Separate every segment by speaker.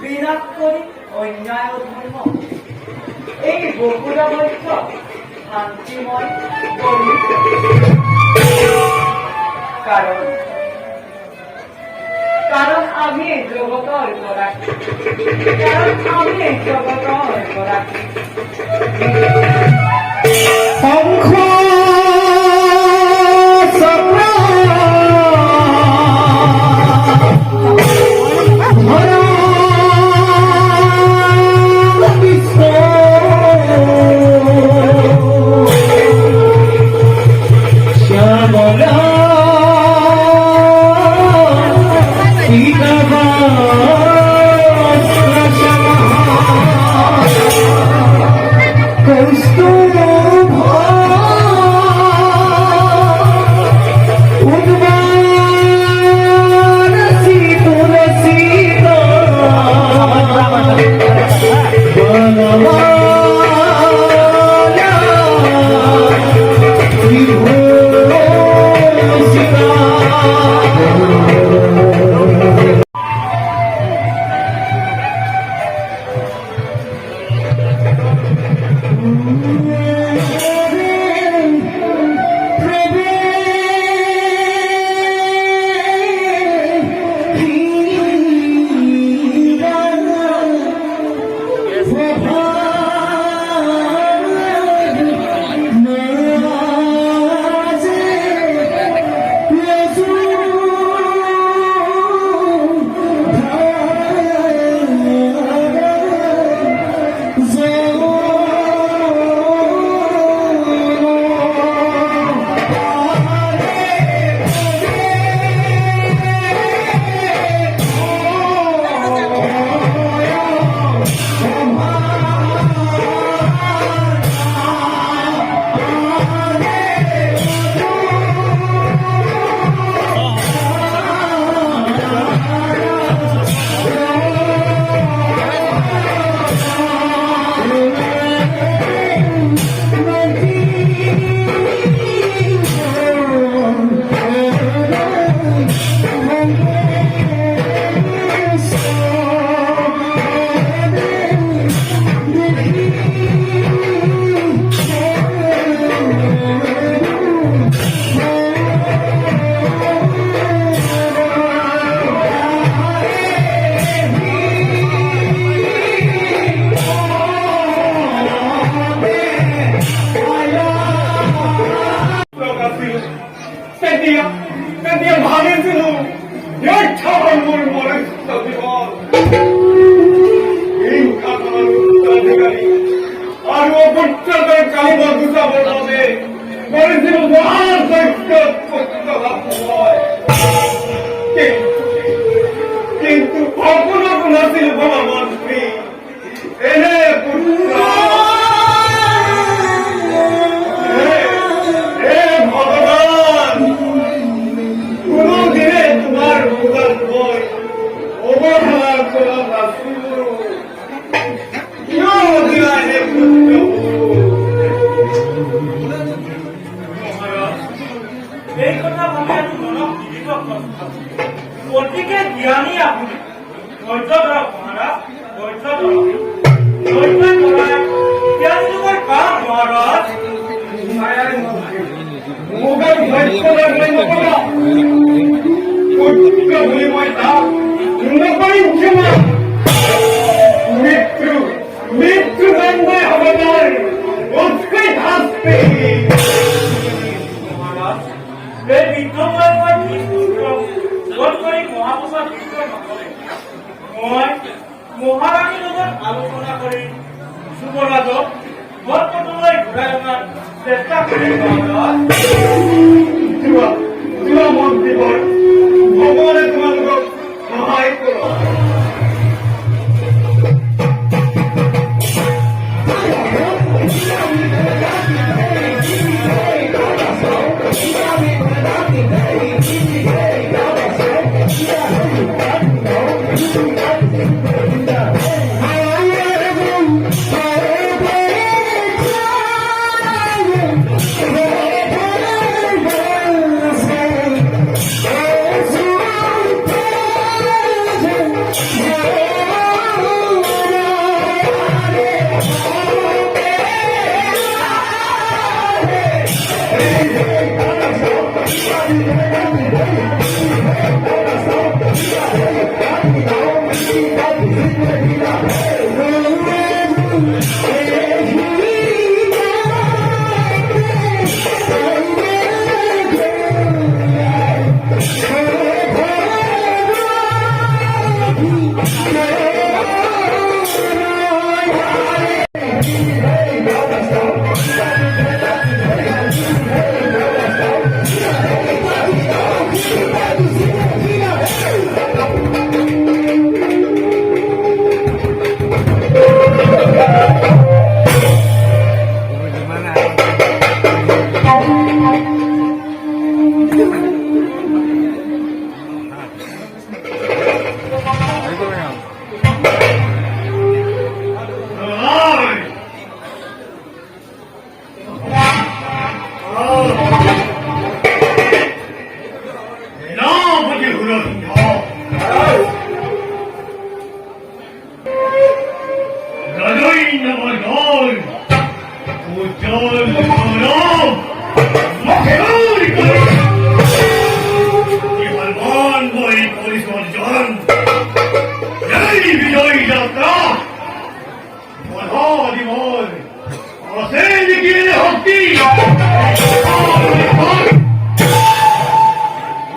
Speaker 1: বিনাশ করি অন্যায় ধর্ম বৈষ্য শান্তিময় পবিত্র। কারণ আমি এই জগতৰ গৰাকী, কারণ আমি এই জগতৰ গৰাকী।
Speaker 2: কিন্তু কখনো কোন ছিল মন্ত্রী এনে ভগবান কোনদিনে তোমার পূজার বই অবহেলা করা
Speaker 3: এই কথা ভাবে আমি মনক জীবিত গতিকে জ্ঞানী আপুনি ধৈৰ্য ধৰক মহাৰাজ, ধৈৰ্য ধৰক, ধৈৰ্য ধৰাই জ্ঞানী লোকৰ কাম মহাৰাজ।
Speaker 2: মোগল ধৈৰ্য লাগলে নকৰা বুলি মই তাক নকৰিম ক্ষমা। মৃত্যু মৃত্যুদণ্ডই হ'ব তাৰ অস্কৈ শাস্তি।
Speaker 3: এই বিদ্যমান মই বোধ কৰি মহাপ্ৰসাদ বিদ্যুৎ নকৰে। মই মহাৰাণীৰ লগত আলোচনা কৰি যুৱৰাজক বৰপটলৈ ঘূৰাই অনাৰ চেষ্টা কৰিম মহাৰাজ।
Speaker 2: মন্ত্ৰীবৰ ভগৱানে তোমালোকক সহায় কৰক।
Speaker 4: Oh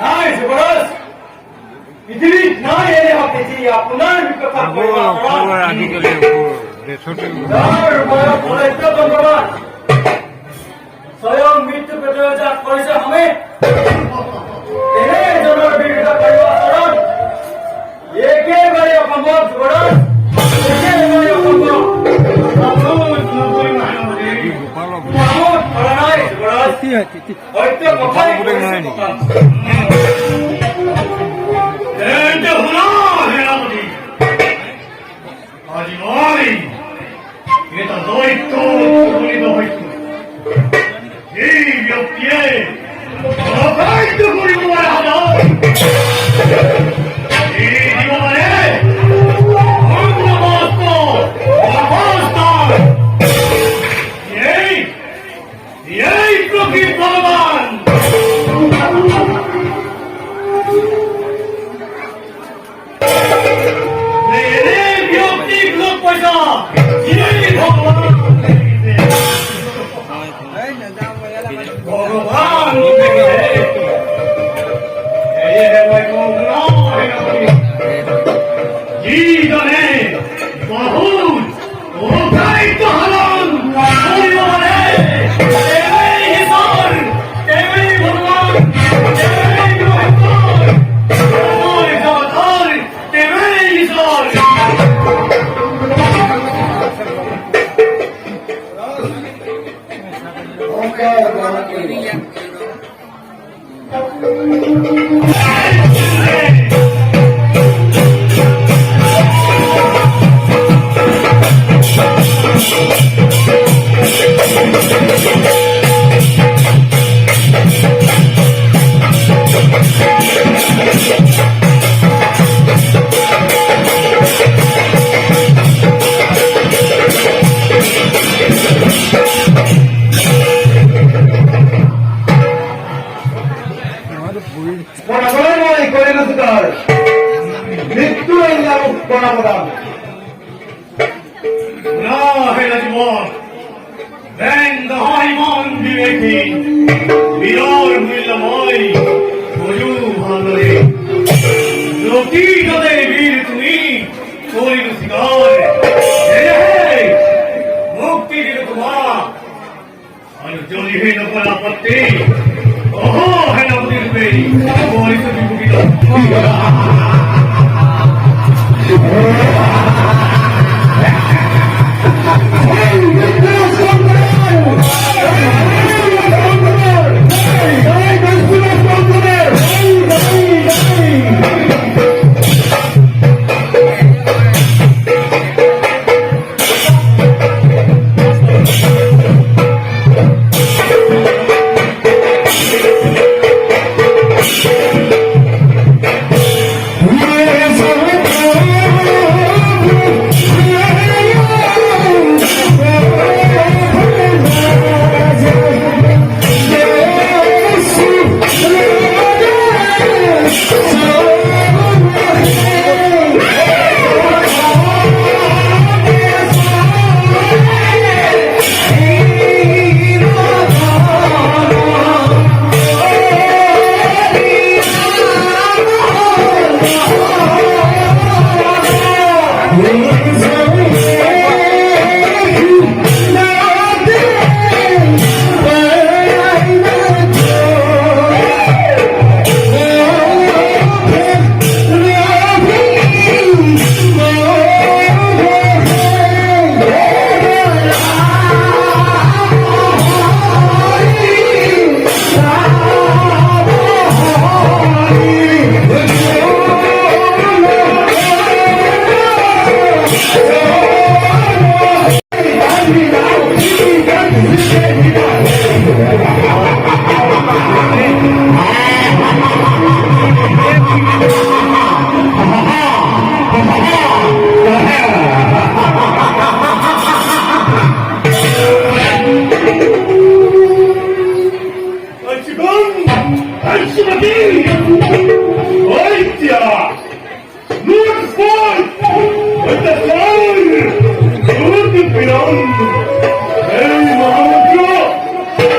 Speaker 3: নাই যুৱৰাজ পৃথিৱীত নাই এনে শক্তি আপোনাৰ বিপক্ষত কৰিব পৰা স্বয়ং মৃত্যু প্ৰতিযোগিতাত কৰিছে আমি এনেজনৰ বিৰুদ্ধে কৰিব আচৰণ একেবাৰে অসম্ভৱ যুৱৰাজ একেবাৰে অসম্ভৱ হয়তো কথাই
Speaker 2: Yes, 지금 안심하기 어이야 Look for what the fire Look beyond Hey 마마들아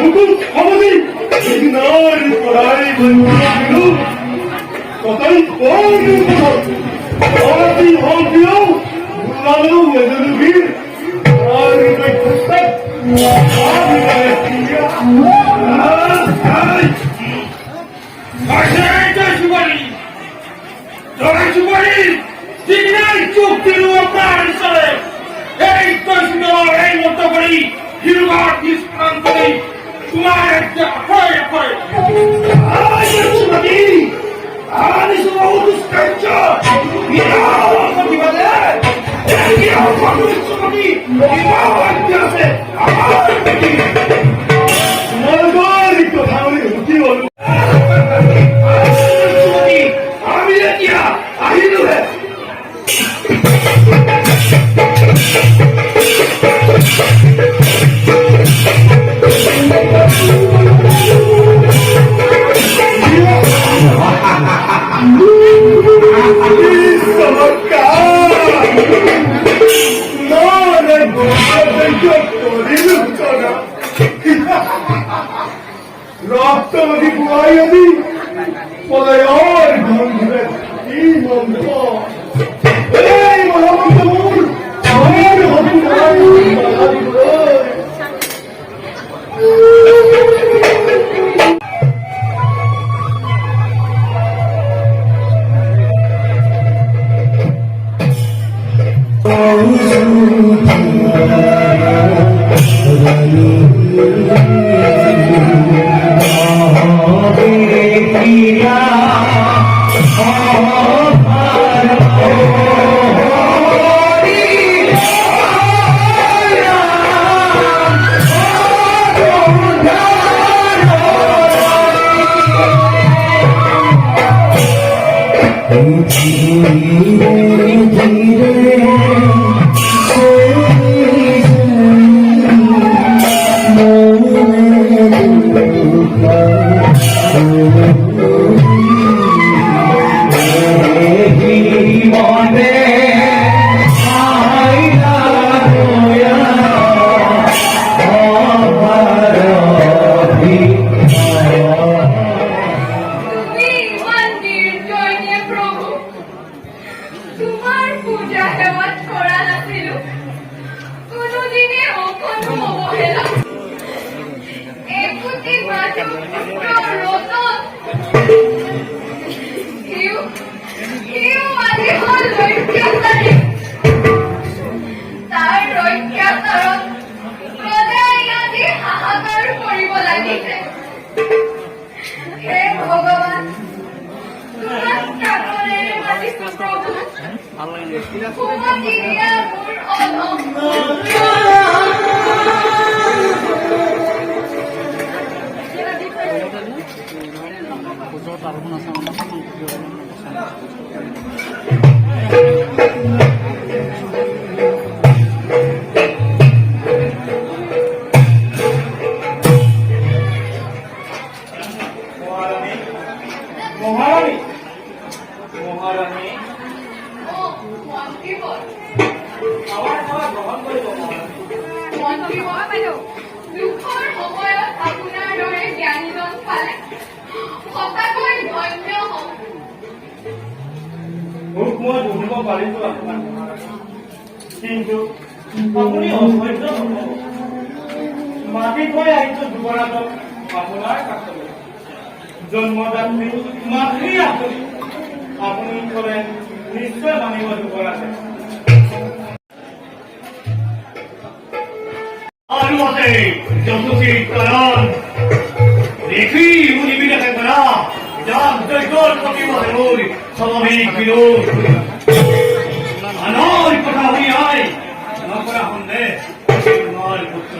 Speaker 2: 누구 아버지 이날 보라이 번지로 거다이 보는 것 어디 어디요 물라는 외들을 위 아리가 있었다 아리가 있었다
Speaker 3: Tinggal cukup luar saya. Hei, tersudah hei motor beri. Hirup diskon beri. Cuma apa?
Speaker 2: Ayo lagi, ini semua urus kerja. Ya, apa di mana? Ya, apa urus lagi? Di bawah biasa. Apa lagi? Semua lagi itu tahu ni, betul. Ayo lagi, ambil dia, akhirnya. Rafta buaya ni, pelayan gangguan ini mampu. Hey, Muhammad Tamur, Muhammad
Speaker 3: কিন্তু আপুনি অসহ্য নহ'ব মাটি থৈ আহিছো যুৱৰাজক আপোনাৰ কাষলৈ জন্মদাত্ৰী মাতৃ আপুনি আপুনি ক'লে নিশ্চয় মানিব যুৱৰাজে
Speaker 2: আৰু আছে যশস্বী কাৰণ দেখি উনিবিনাকে কৰা যাক যজ্ঞৰ প্ৰতিবাদ হৈ স্বাভাৱিক বিৰোধ আনৰ কথা শুনি আই নকৰা সন্দেহ তোমাৰ পুত্র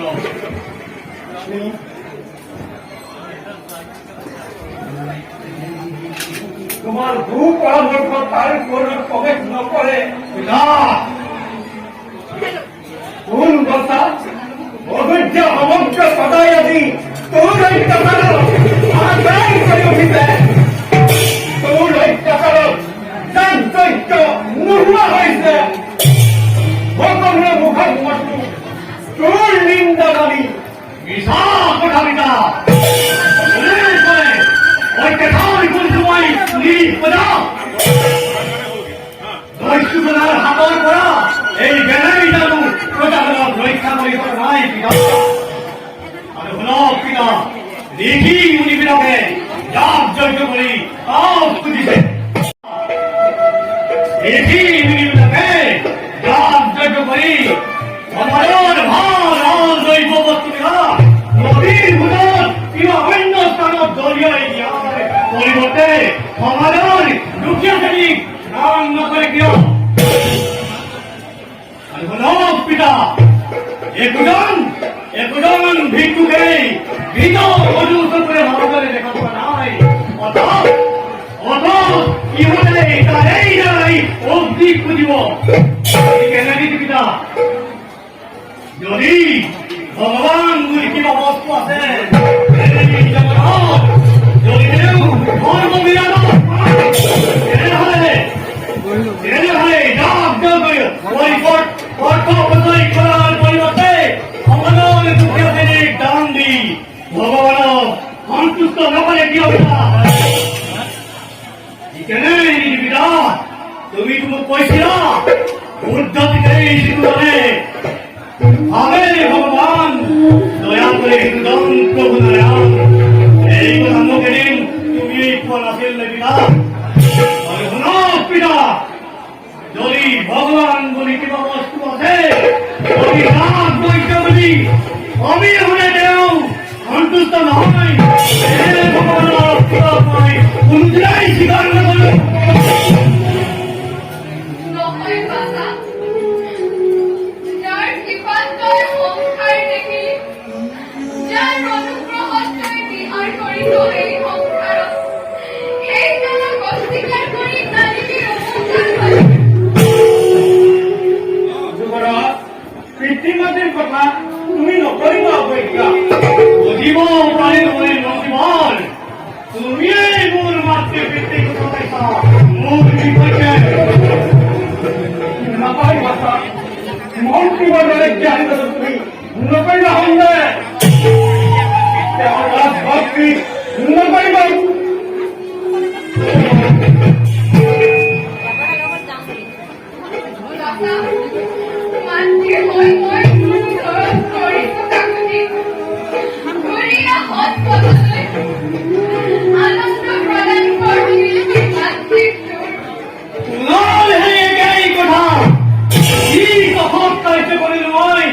Speaker 3: তোমার ভূ পরামর্শ তার কোনো প্রবেশ নকরে
Speaker 2: না
Speaker 3: কোন কথা অবৈধ অমন্ত্র সদাই আদি তোর এই টাকার আদায় করে উঠিতে তোর এই টাকার যান চৈত্য নোহোৱা হয়েছে সকলের মুখত মতো তোর নিন্দা দাবি
Speaker 2: মিছা কথা বিনা ওই কেথাই কোন সময় পুলিশ বজা দৈত্যজনার হাতৰ পৰা এই বেনাই জানো প্ৰজাজনক ৰক্ষা কৰিব নাই পিতা আৰু শুনক পিতা ঋষি মুনিবিলাকে যাগ যজ্ঞ কৰি পাপ খুজিছে ঋষি মুনিবিলাকে যাগ যজ্ঞ কৰি সমাজৰ ভাল জৈৱ বস্তুবিলাক নদীৰ ভূতত কিবা অন্য স্থানত দলিয়াই দিয়াৰ পৰিৱৰ্তে সমাজৰ দুখীয়া শ্ৰেণীক নাম নকৰে কিয় আৰু শুনক পিতা একোজন ভিক্ষুকেই ভিতর অজুসত্রে ভারতের দেখা পোৱা নাই অথচ ইহঁতে তাৰেই দ্বাৰাই অগ্নি খুজিব কেনেকৈ পিতা যদি ভগৱান বুলি কিবা বস্তু আছে এই জগতত যদি তেওঁ ধৰ্ম বিৰাজক তেনেহলে যাগ কৰি অৰ্থ অপচয় কৰাৰ পৰিৱৰ্তে সমাজৰ দুখীয়া শ্ৰেণীক দান দি ভগৱানক সন্তুষ্ট নকৰে কিয় পিতা তুমি মোক কৈছিলা উদ্ধতিকে যিটো জানে ভাবে ভগৱান দয়া করে হিন্দন প্রভু নারায়ণ এই কথা মোক এদিন তুমি কোৱা নাছিল নে পিতা আৰু শুনক পিতা যদি ভগৱান বুলি কিবা বস্তু আছে যদি নাম বৈদ্য বুলি অবিহনে তেওঁ সন্তুষ্ট নহয় ভগৱানৰ মই কোনদিনাই স্বীকাৰ নকৰো
Speaker 4: নহয় বাবা যাৰ কৃপান্তৰ সংসাৰ দেখি যাৰ অনুগ্ৰহত তই বিহাৰ কৰিছ এই সংসাৰত সেইজনক অস্বীকাৰ কৰি নালিবি
Speaker 3: যুৱৰাজ পিতৃমাতৃৰ কথা তুমি নকৰিবা অৱজ্ঞা
Speaker 2: বুজিব পাৰি মই নজিবল তুমিয়েই মোৰ মাতৃ পিতৃ কথা পাইছা মোৰ বিপক্ষে
Speaker 3: নাপাই ভাষা মন কিবা দৰে জ্ঞান তুমি নকৰিবা সন্দেহ তেওঁৰ ৰাজভক্তি নকৰিবা
Speaker 4: মাতৃ হৈ মই ওচৰত কৰিছো কাকতি ঘূৰিয়া হত পদলৈ আনন্দ প্ৰদান কৰিছিল মাতৃক
Speaker 2: এই কথা কি কথা কাৰ্য কৰিলো মই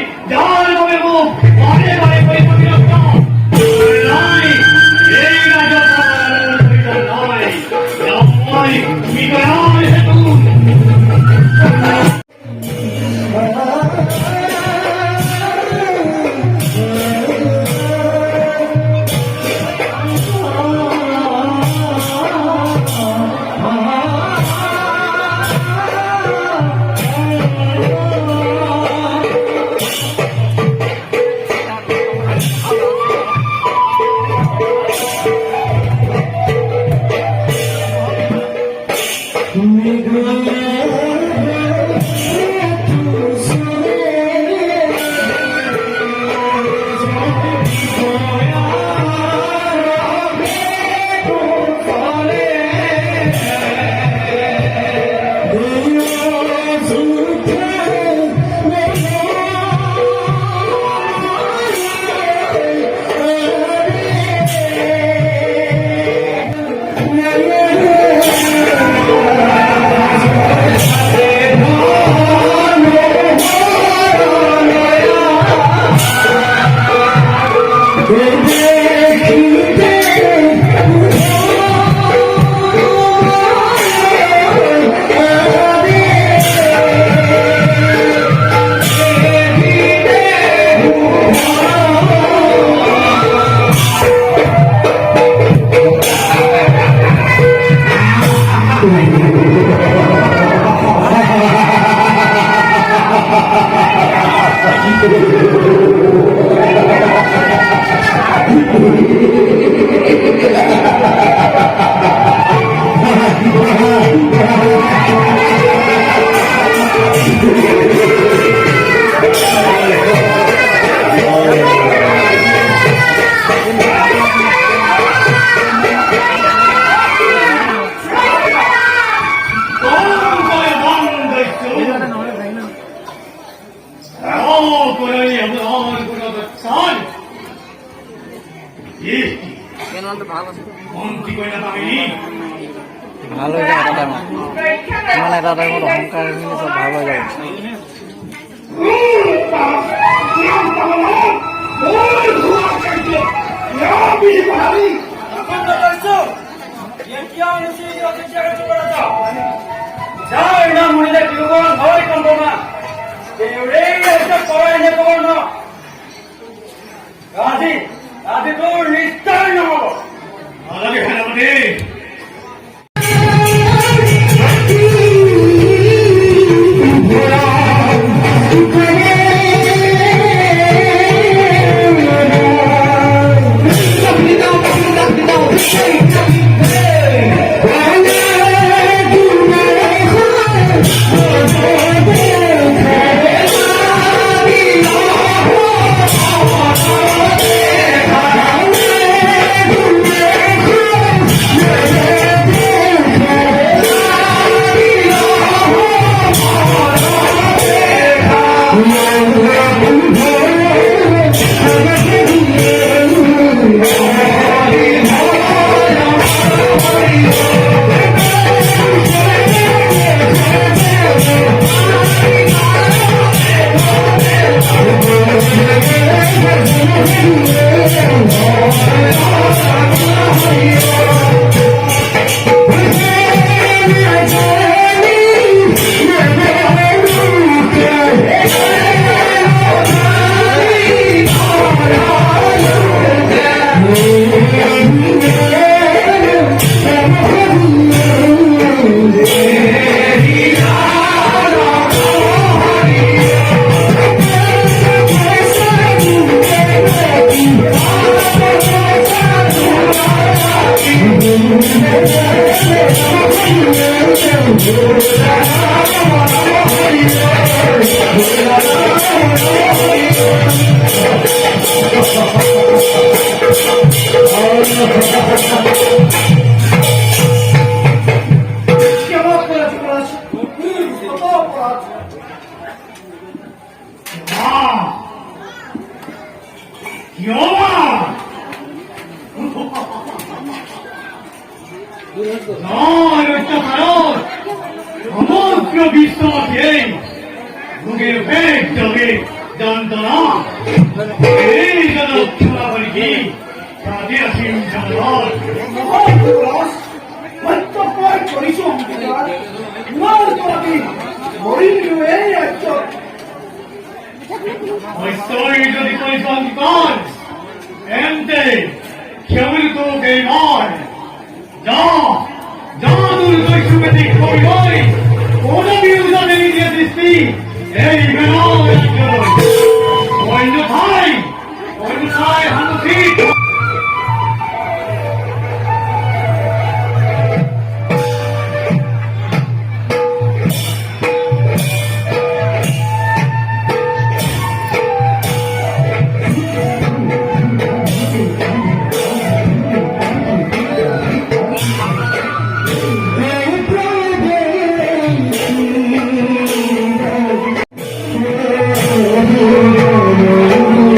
Speaker 5: ভাল হৈ যাব তাতে ইমান এটা টাইমত অহংকাৰখিনি চব ভাল হৈ যাব
Speaker 3: আজি তোৰ নিশ্চয় নহব
Speaker 2: అలాగే హేమవతి সমগ্র বিশ্বকে ভোগের ভেদ জগে যন্ত্রণা এই জনক্ষণা করি তাদের আসীন জনগণ ঐশ্বরী যদি পরিসংকন এমতে কেবল তো নয় যা জাদুর কৈশুপতি কই হই কোন বিরুদ্ধে নিজে দৃষ্টি এই অন্যথায় হানুসিক Oh,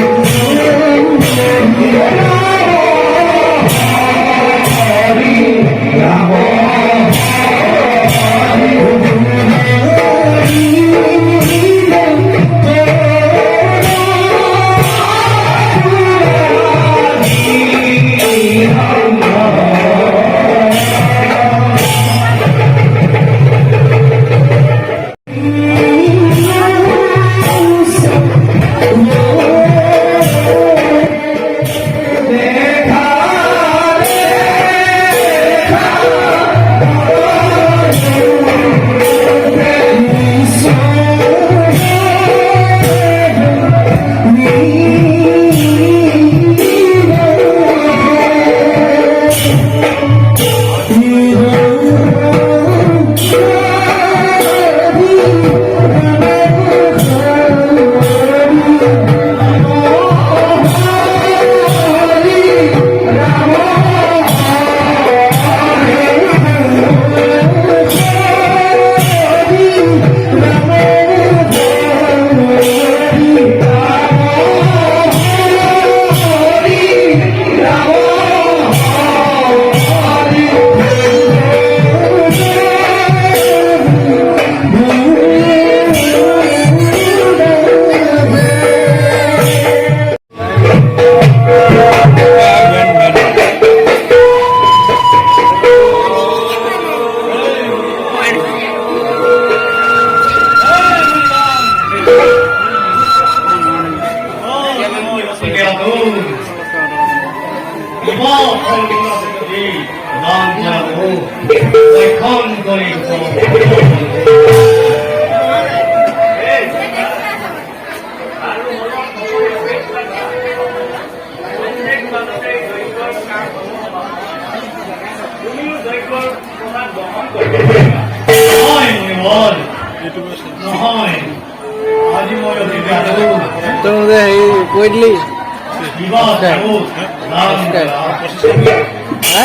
Speaker 2: 시계라도 이번 얼굴이 남자라고 얼컹거리고 নহয় মণিবল নহয় আজি মই অভিজ্ঞাতো
Speaker 5: তই যে হেৰি কৈ দিলি
Speaker 2: কিবা থাকো নাম
Speaker 5: হা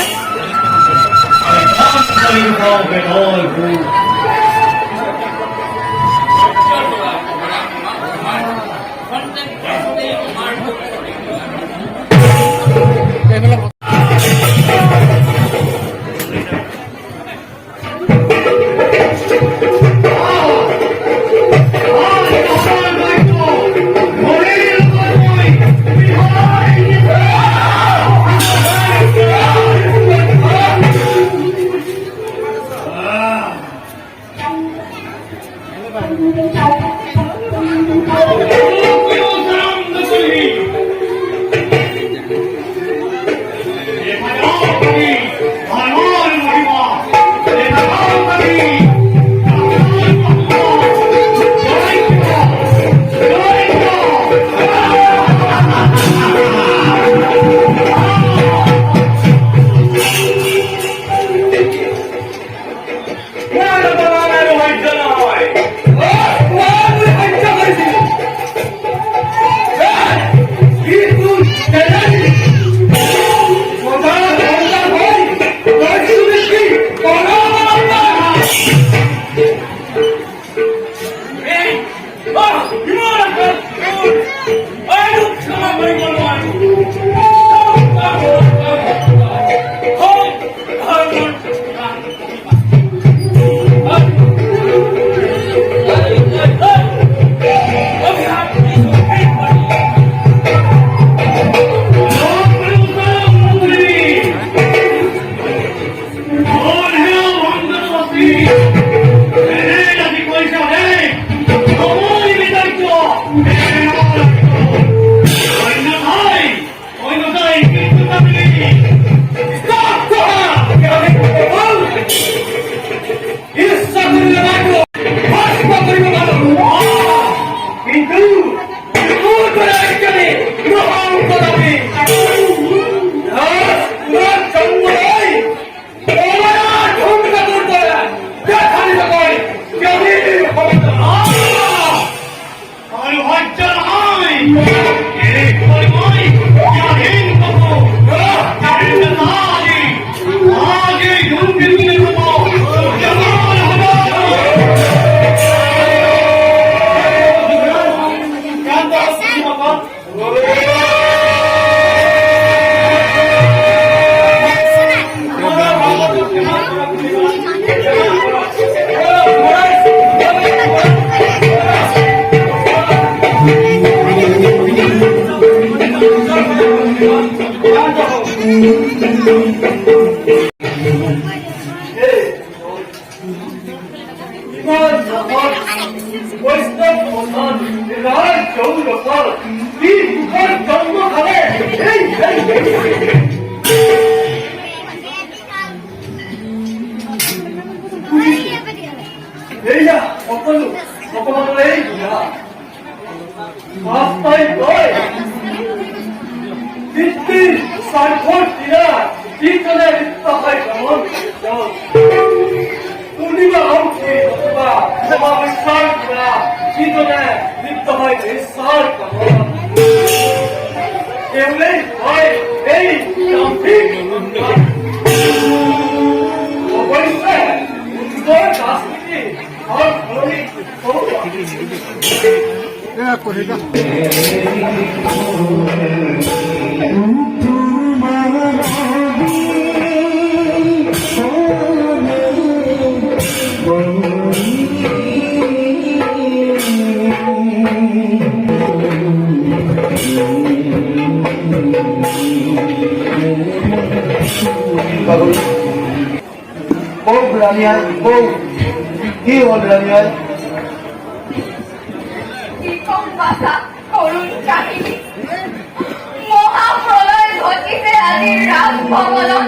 Speaker 4: আজিৰ ৰাজভৱনত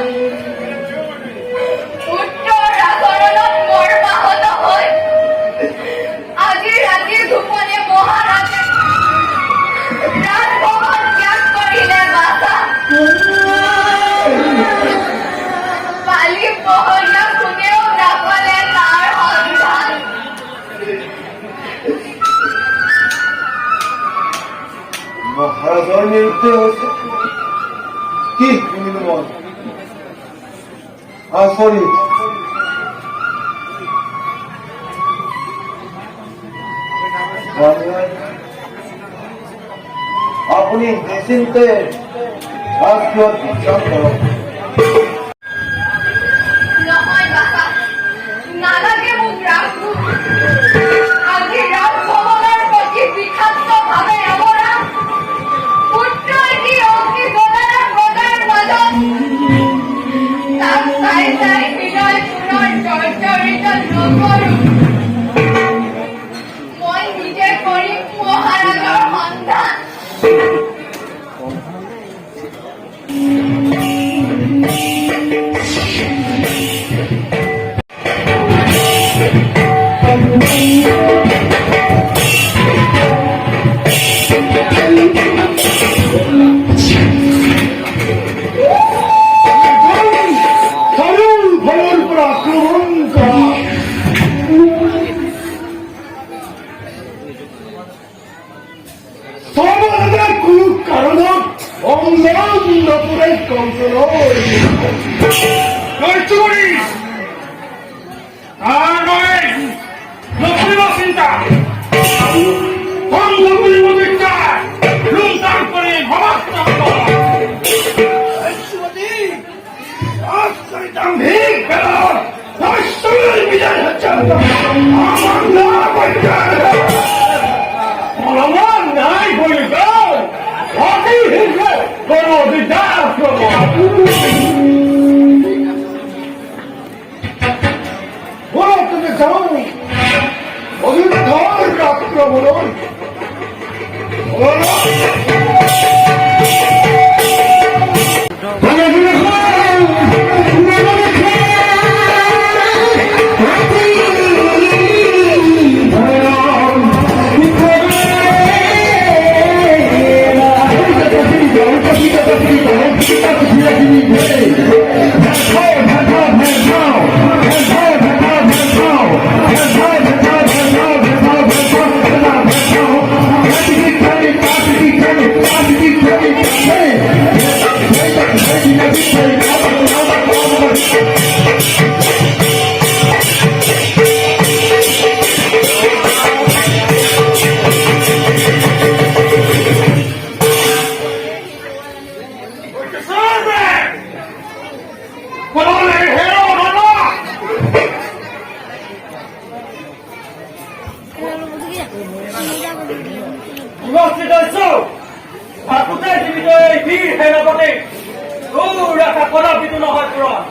Speaker 4: উত্তৰ আগৰণত মৰ্মাহত হৈ আজি ৰাতিৰ গোপনে মহাৰাজে ৰাজভৱন ত্যাগ কৰিলে বাছা। পালি পহৰীয়া কোনেও নাপালে তাৰ সন্ধান।
Speaker 2: মহাৰাজৰ মৃত্যু হৈছে কি শুনিলো মই আচৰিত। আপুনি নিশ্চিন্তে ৰাজগৃহত বিশ্ৰাম কৰক।
Speaker 4: নহয় বাছা, নালাগে মোক ৰাজদূত। আজি ৰাজভৱনৰ প্ৰতি বিষাক্তভাৱে অৱৰা পুত্ৰৰ কি অগ্নি জ্বলাৰ প্ৰজাৰ মাজত তাক চাই চাই বিনয় পুনৰ জৰ্জৰিত নকৰো। মই নিজে কৰিম মহাৰাজৰ সন্ধান।
Speaker 2: ভলৰ পৰা আক্ৰমণ কৰা। সমাজে কোনো কাৰণত অংগন নপৰে কণ্ট্ৰলৰ
Speaker 3: নকৰিব চিন্তা, ভংগ কৰিব বিচাৰ, লুণ্ঠন কৰি ভৱস্ত
Speaker 2: দাম্ভিক বেলাত রাষ্ট্রের বিজয় হচ্ছে আমার না
Speaker 3: অলপমান নাই বলি গল অতি হিংসে কোনো বিদ্যাৰ
Speaker 2: তুমি যাও অযোধ্যার আক্রমণ
Speaker 3: উপস্থিত হৈছো ভাৰততে জীৱিত এই বীৰ সেনাপতি তোৰ এটা পদাৱিত নহয় পূৰণ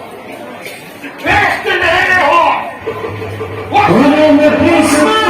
Speaker 2: Please